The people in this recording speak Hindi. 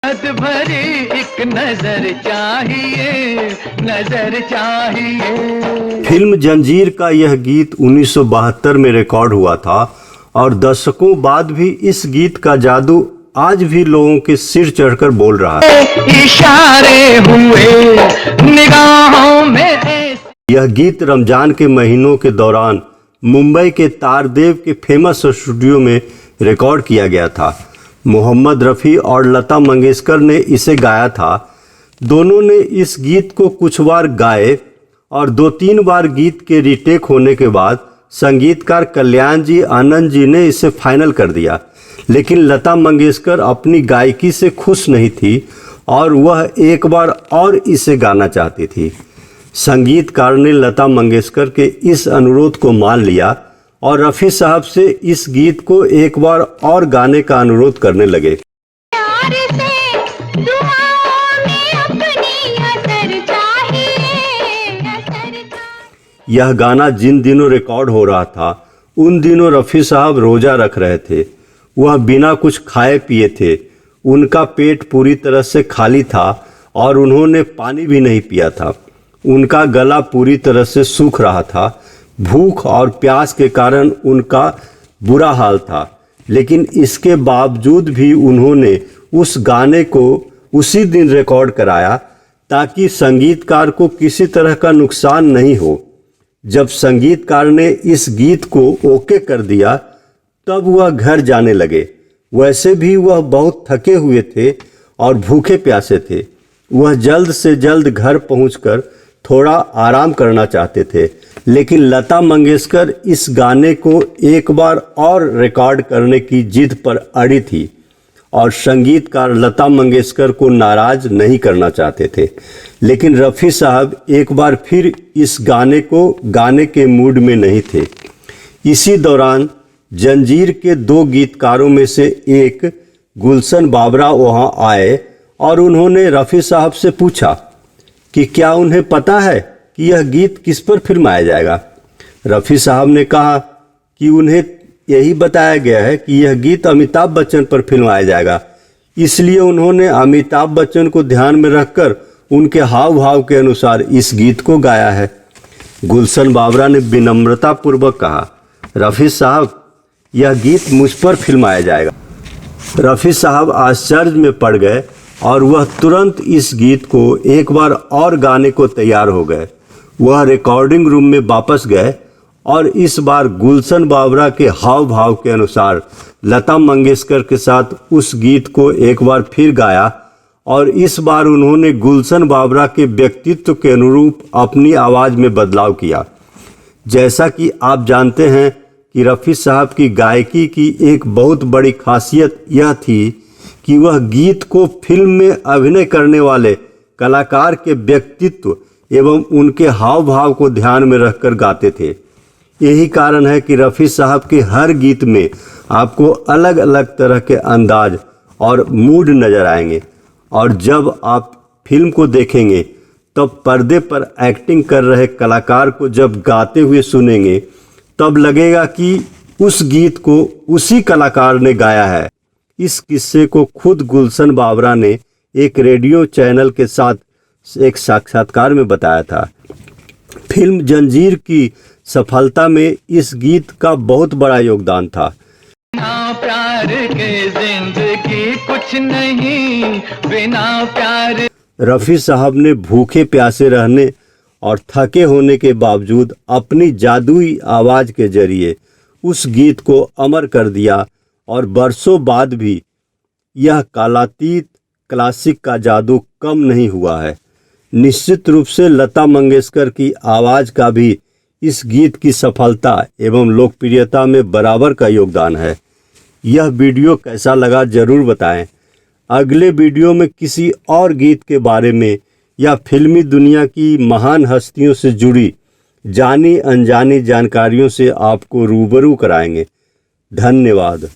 भरी एक नजर चाहिए, नजर चाहिए। फिल्म जंजीर का यह गीत 1972 में रिकॉर्ड हुआ था और दशकों बाद भी इस गीत का जादू आज भी लोगों के सिर चढ़कर बोल रहा है। इशारे हुए निगाहों में। यह गीत रमजान के महीनों के दौरान मुंबई के तारदेव के फेमस स्टूडियो में रिकॉर्ड किया गया था। मोहम्मद रफ़ी और लता मंगेशकर ने इसे गाया था। दोनों ने इस गीत को कुछ बार गाए और 2-3 बार गीत के रीटेक होने के बाद संगीतकार कल्याण जी आनंद जी ने इसे फाइनल कर दिया। लेकिन लता मंगेशकर अपनी गायकी से खुश नहीं थी और वह एक बार और इसे गाना चाहती थी। संगीतकार ने लता मंगेशकर के इस अनुरोध को मान लिया और रफ़ी साहब से इस गीत को एक बार और गाने का अनुरोध करने लगे। यह गाना जिन दिनों रिकॉर्ड हो रहा था उन दिनों रफ़ी साहब रोज़ा रख रहे थे। वह बिना कुछ खाए पिए थे। उनका पेट पूरी तरह से खाली था और उन्होंने पानी भी नहीं पिया था। उनका गला पूरी तरह से सूख रहा था। भूख और प्यास के कारण उनका बुरा हाल था, लेकिन इसके बावजूद भी उन्होंने उस गाने को उसी दिन रिकॉर्ड कराया ताकि संगीतकार को किसी तरह का नुकसान नहीं हो। जब संगीतकार ने इस गीत को ओके कर दिया तब वह घर जाने लगे। वैसे भी वह बहुत थके हुए थे और भूखे प्यासे थे। वह जल्द से जल्द घर पहुंचकर थोड़ा आराम करना चाहते थे, लेकिन लता मंगेशकर इस गाने को एक बार और रिकॉर्ड करने की जिद पर अड़ी थी और संगीतकार लता मंगेशकर को नाराज नहीं करना चाहते थे। लेकिन रफ़ी साहब एक बार फिर इस गाने को गाने के मूड में नहीं थे। इसी दौरान जंजीर के 2 गीतकारों में से एक गुलशन बाबरा वहां आए और उन्होंने रफ़ी साहब से पूछा कि क्या उन्हें पता है कि यह गीत किस पर फिल्माया जाएगा। रफ़ी साहब ने कहा कि उन्हें यही बताया गया है कि यह गीत अमिताभ बच्चन पर फिल्माया जाएगा, इसलिए उन्होंने अमिताभ बच्चन को ध्यान में रखकर उनके हाव भाव के अनुसार इस गीत को गाया है। गुलशन बाबरा ने विनम्रता पूर्वक कहा, रफ़ी साहब यह गीत मुझ पर फिल्माया जाएगा। रफ़ी साहब आश्चर्य में पड़ गए और वह तुरंत इस गीत को एक बार और गाने को तैयार हो गए। वह रिकॉर्डिंग रूम में वापस गए और इस बार गुलशन बाबरा के हाव भाव के अनुसार लता मंगेशकर के साथ उस गीत को एक बार फिर गाया और इस बार उन्होंने गुलशन बाबरा के व्यक्तित्व के अनुरूप अपनी आवाज़ में बदलाव किया। जैसा कि आप जानते हैं कि रफ़ी साहब की गायकी की एक बहुत बड़ी खासियत यह थी कि वह गीत को फिल्म में अभिनय करने वाले कलाकार के व्यक्तित्व एवं उनके हाव भाव को ध्यान में रखकर गाते थे। यही कारण है कि रफ़ी साहब के हर गीत में आपको अलग अलग तरह के अंदाज और मूड नज़र आएंगे और जब आप फिल्म को देखेंगे तब पर्दे पर एक्टिंग कर रहे कलाकार को जब गाते हुए सुनेंगे तब लगेगा कि उस गीत को उसी कलाकार ने गाया है। इस किस्से को खुद गुलशन बाबरा ने एक रेडियो चैनल के साथ एक साक्षात्कार में बताया था। फिल्म जंजीर की सफलता में इस गीत का बहुत बड़ा योगदान था। बिना प्यार के जिंदगी कुछ नहीं, बिना प्यार। रफ़ी साहब ने भूखे प्यासे रहने और थके होने के बावजूद अपनी जादुई आवाज़ के जरिए उस गीत को अमर कर दिया और बरसों बाद भी यह कालातीत क्लासिक का जादू कम नहीं हुआ है। निश्चित रूप से लता मंगेशकर की आवाज़ का भी इस गीत की सफलता एवं लोकप्रियता में बराबर का योगदान है। यह वीडियो कैसा लगा ज़रूर बताएं। अगले वीडियो में किसी और गीत के बारे में या फिल्मी दुनिया की महान हस्तियों से जुड़ी जानी अनजानी जानकारियों से आपको रूबरू कराएंगे। धन्यवाद।